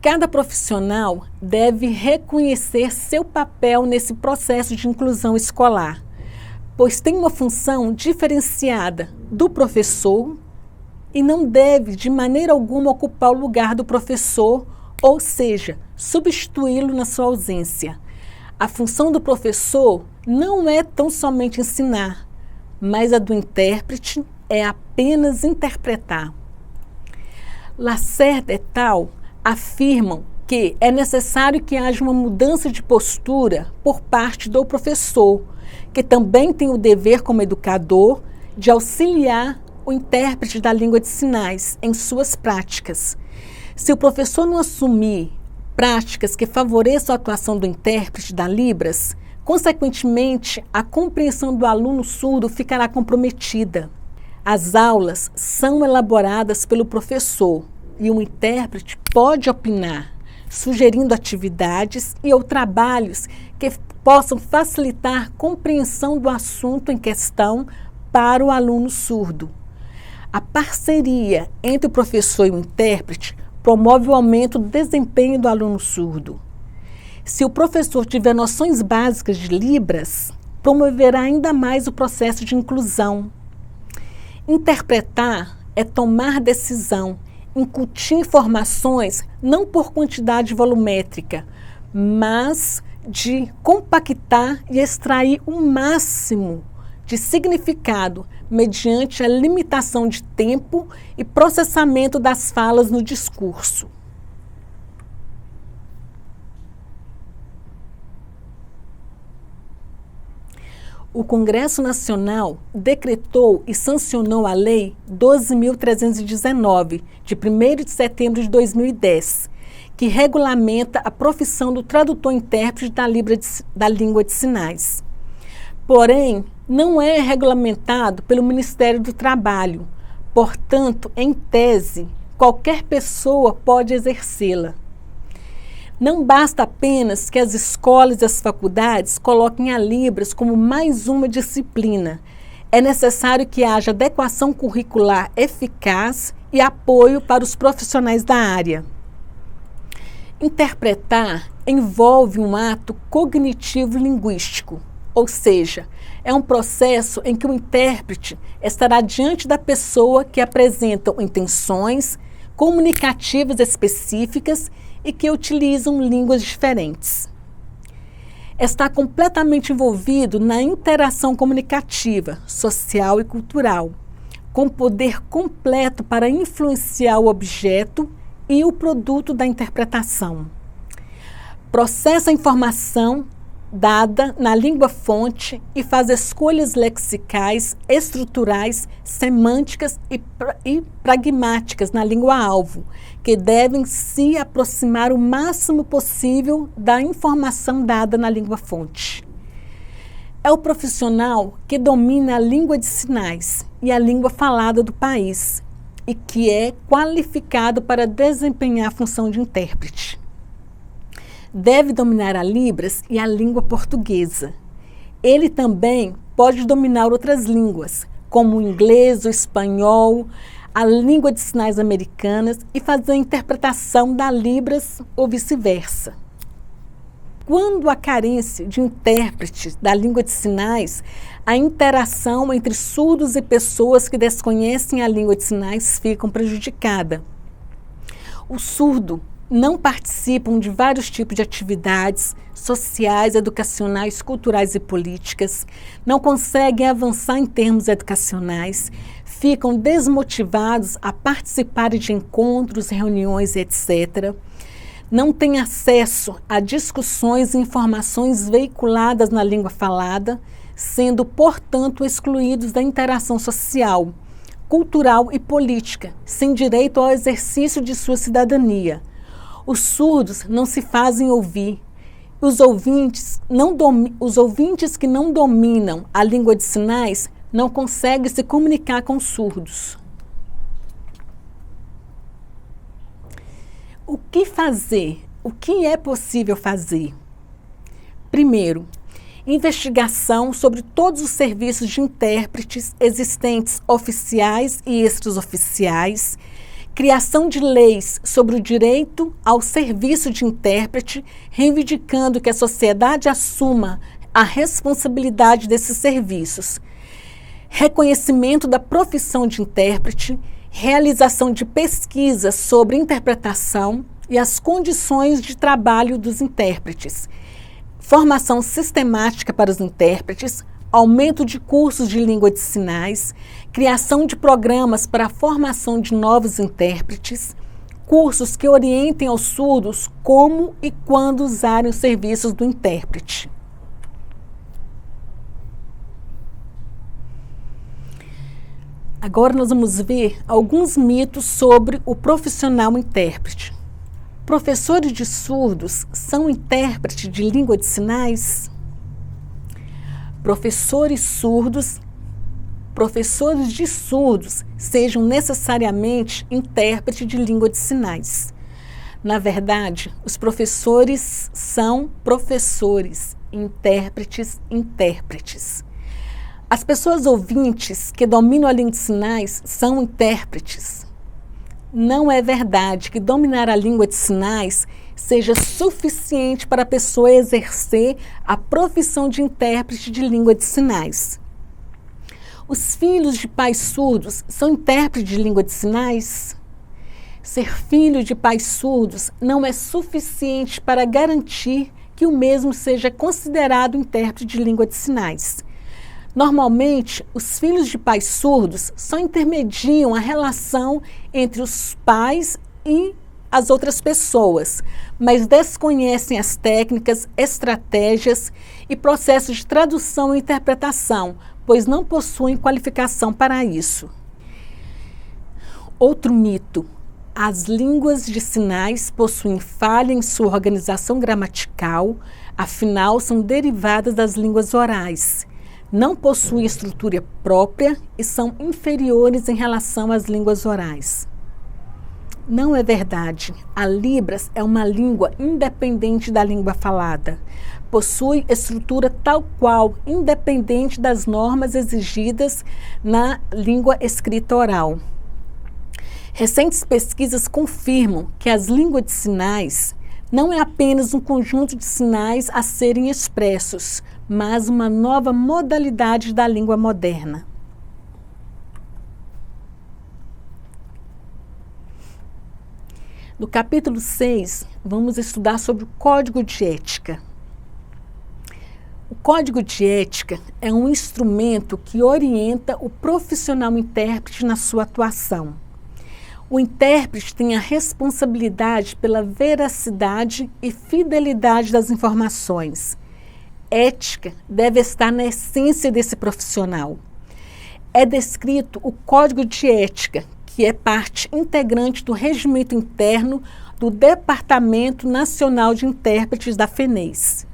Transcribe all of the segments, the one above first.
Cada profissional deve reconhecer seu papel nesse processo de inclusão escolar, pois tem uma função diferenciada do professor e não deve, de maneira alguma, ocupar o lugar do professor, ou seja, substituí-lo na sua ausência. A função do professor não é tão somente ensinar, mas a do intérprete é apenas interpretar. Lacerda et al. Afirmam que é necessário que haja uma mudança de postura por parte do professor, que também tem o dever como educador de auxiliar o intérprete da língua de sinais em suas práticas. Se o professor não assumir práticas que favoreçam a atuação do intérprete da Libras, consequentemente, a compreensão do aluno surdo ficará comprometida. As aulas são elaboradas pelo professor e o intérprete pode opinar, sugerindo atividades ou trabalhos que possam facilitar a compreensão do assunto em questão para o aluno surdo. A parceria entre o professor e o intérprete promove o aumento do desempenho do aluno surdo. Se o professor tiver noções básicas de Libras, promoverá ainda mais o processo de inclusão. Interpretar é tomar decisão, incutir informações não por quantidade volumétrica, mas de compactar e extrair o máximo de significado mediante a limitação de tempo e processamento das falas no discurso. O Congresso Nacional decretou e sancionou a Lei 12.319, de 1º de setembro de 2010, que regulamenta a profissão do tradutor-intérprete da língua de sinais. Porém, não é regulamentado pelo Ministério do Trabalho, portanto, em tese, qualquer pessoa pode exercê-la. Não basta apenas que as escolas e as faculdades coloquem a Libras como mais uma disciplina. É necessário que haja adequação curricular eficaz e apoio para os profissionais da área. Interpretar envolve um ato cognitivo-linguístico, ou seja, é um processo em que o intérprete estará diante da pessoa que apresentam intenções comunicativas específicas e que utilizam línguas diferentes. Está completamente envolvido na interação comunicativa, social e cultural, com poder completo para influenciar o objeto e o produto da interpretação. Processa a informação dada na língua-fonte e faz escolhas lexicais, estruturais, semânticas e pragmáticas na língua-alvo, que devem se aproximar o máximo possível da informação dada na língua-fonte. É o profissional que domina a língua de sinais e a língua falada do país e que é qualificado para desempenhar a função de intérprete. Deve dominar a Libras e a língua portuguesa. Ele também pode dominar outras línguas, como o inglês, o espanhol, a língua de sinais americanas e fazer a interpretação da Libras ou vice-versa. Quando há carência de intérpretes da língua de sinais, a interação entre surdos e pessoas que desconhecem a língua de sinais fica prejudicada. O surdo não participam de vários tipos de atividades sociais, educacionais, culturais e políticas, não conseguem avançar em termos educacionais, ficam desmotivados a participar de encontros, reuniões, etc. Não têm acesso a discussões e informações veiculadas na língua falada, sendo, portanto, excluídos da interação social, cultural e política, sem direito ao exercício de sua cidadania. Os surdos não se fazem ouvir. Os ouvintes que não dominam a língua de sinais não conseguem se comunicar com os surdos. O que fazer? O que é possível fazer? Primeiro, investigação sobre todos os serviços de intérpretes existentes, oficiais e extraoficiais, Criação de leis sobre o direito ao serviço de intérprete, reivindicando que a sociedade assuma a responsabilidade desses serviços. Reconhecimento da profissão de intérprete, realização de pesquisas sobre interpretação e as condições de trabalho dos intérpretes. Formação sistemática para os intérpretes, aumento de cursos de língua de sinais, criação de programas para a formação de novos intérpretes, cursos que orientem aos surdos como e quando usarem os serviços do intérprete. Agora nós vamos ver alguns mitos sobre o profissional intérprete. Professores de surdos são intérpretes de língua de sinais? Professores de surdos sejam necessariamente intérprete de língua de sinais. Na verdade, os professores são professores, intérpretes. As pessoas ouvintes que dominam a língua de sinais são intérpretes. Não é verdade que dominar a língua de sinais seja suficiente para a pessoa exercer a profissão de intérprete de língua de sinais. Os filhos de pais surdos são intérpretes de língua de sinais? Ser filho de pais surdos não é suficiente para garantir que o mesmo seja considerado intérprete de língua de sinais. Normalmente, os filhos de pais surdos só intermediam a relação entre os pais e as outras pessoas, mas desconhecem as técnicas, estratégias e processos de tradução e interpretação, pois não possuem qualificação para isso. Outro mito: as línguas de sinais possuem falha em sua organização gramatical, afinal são derivadas das línguas orais. Não possuem estrutura própria e são inferiores em relação às línguas orais. Não é verdade. A Libras é uma língua independente da língua falada. Possui estrutura tal qual, independente das normas exigidas na língua escrita oral. Recentes pesquisas confirmam que as línguas de sinais não é apenas um conjunto de sinais a serem expressos, mas uma nova modalidade da língua moderna. No capítulo 6, vamos estudar sobre o Código de Ética. O Código de Ética é um instrumento que orienta o profissional intérprete na sua atuação. O intérprete tem a responsabilidade pela veracidade e fidelidade das informações. Ética deve estar na essência desse profissional. É descrito o Código de Ética, que é parte integrante do regimento interno do Departamento Nacional de Intérpretes da FENEIS.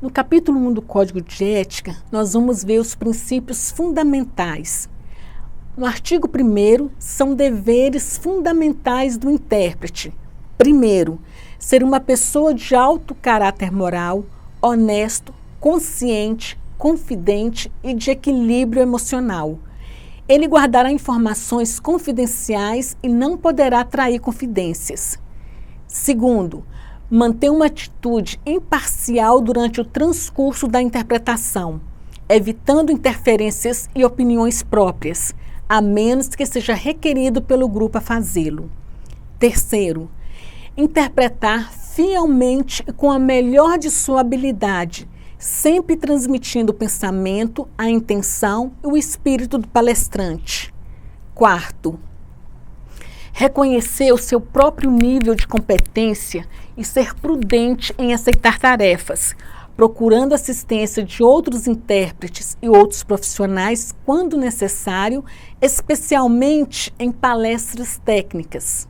No capítulo 1 do Código de Ética, nós vamos ver os princípios fundamentais. No artigo 1º, são deveres fundamentais do intérprete. Primeiro, ser uma pessoa de alto caráter moral, honesto, consciente, confidente e de equilíbrio emocional. Ele guardará informações confidenciais e não poderá trair confidências. Segundo, manter uma atitude imparcial durante o transcurso da interpretação, evitando interferências e opiniões próprias, a menos que seja requerido pelo grupo a fazê-lo. Terceiro, interpretar fielmente e com a melhor de sua habilidade, sempre transmitindo o pensamento, a intenção e o espírito do palestrante. Quarto, reconhecer o seu próprio nível de competência e ser prudente em aceitar tarefas, procurando assistência de outros intérpretes e outros profissionais quando necessário, especialmente em palestras técnicas.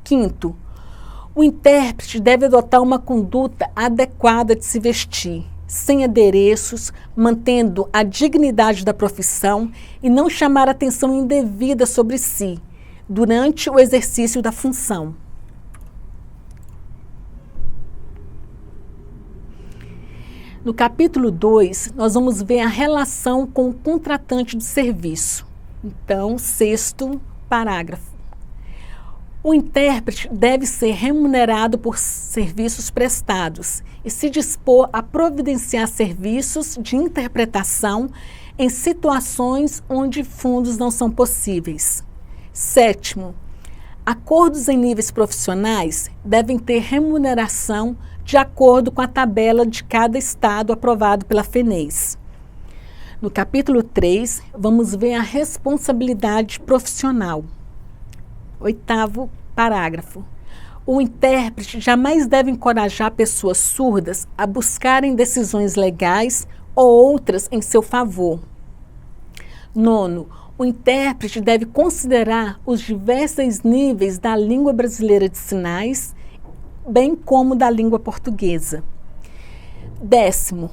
Quinto, o intérprete deve adotar uma conduta adequada de se vestir, sem adereços, mantendo a dignidade da profissão e não chamar atenção indevida sobre si, durante o exercício da função. No capítulo 2, nós vamos ver a relação com o contratante de serviço. Então, sexto parágrafo. O intérprete deve ser remunerado por serviços prestados e se dispor a providenciar serviços de interpretação em situações onde fundos não são possíveis. Sétimo, acordos em níveis profissionais devem ter remuneração de acordo com a tabela de cada estado aprovado pela FENES. No capítulo 3, vamos ver a responsabilidade profissional. Oitavo parágrafo. O intérprete jamais deve encorajar pessoas surdas a buscarem decisões legais ou outras em seu favor. Nono, o intérprete deve considerar os diversos níveis da língua brasileira de sinais, bem como da língua portuguesa. Décimo,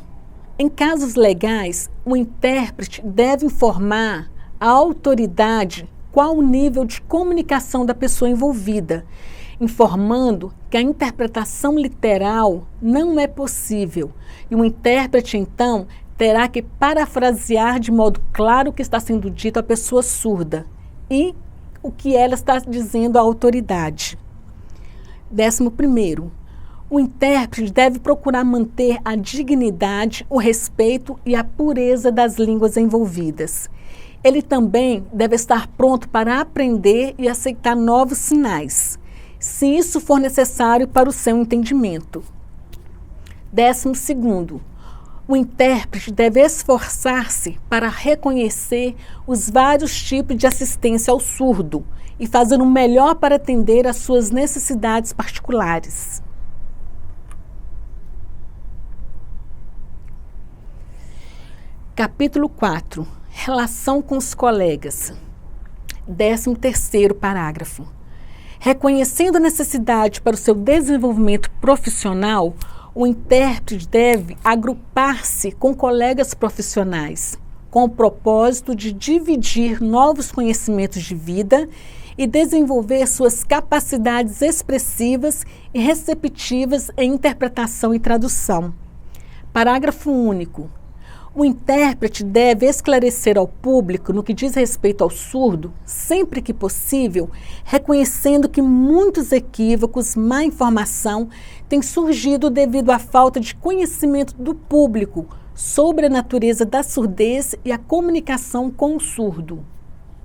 em casos legais, o intérprete deve informar a autoridade qual o nível de comunicação da pessoa envolvida, informando que a interpretação literal não é possível e o intérprete, então, terá que parafrasear de modo claro o que está sendo dito à pessoa surda e o que ela está dizendo à autoridade. 11º, o intérprete deve procurar manter a dignidade, o respeito e a pureza das línguas envolvidas. Ele também deve estar pronto para aprender e aceitar novos sinais, se isso for necessário para o seu entendimento. 12º, o intérprete deve esforçar-se para reconhecer os vários tipos de assistência ao surdo e fazer o melhor para atender às suas necessidades particulares. Capítulo 4. Relação com os colegas. 13º parágrafo. Reconhecendo a necessidade para o seu desenvolvimento profissional, o intérprete deve agrupar-se com colegas profissionais, com o propósito de dividir novos conhecimentos de vida e desenvolver suas capacidades expressivas e receptivas em interpretação e tradução. Parágrafo único. O intérprete deve esclarecer ao público no que diz respeito ao surdo, sempre que possível, reconhecendo que muitos equívocos, má informação, têm surgido devido à falta de conhecimento do público sobre a natureza da surdez e a comunicação com o surdo.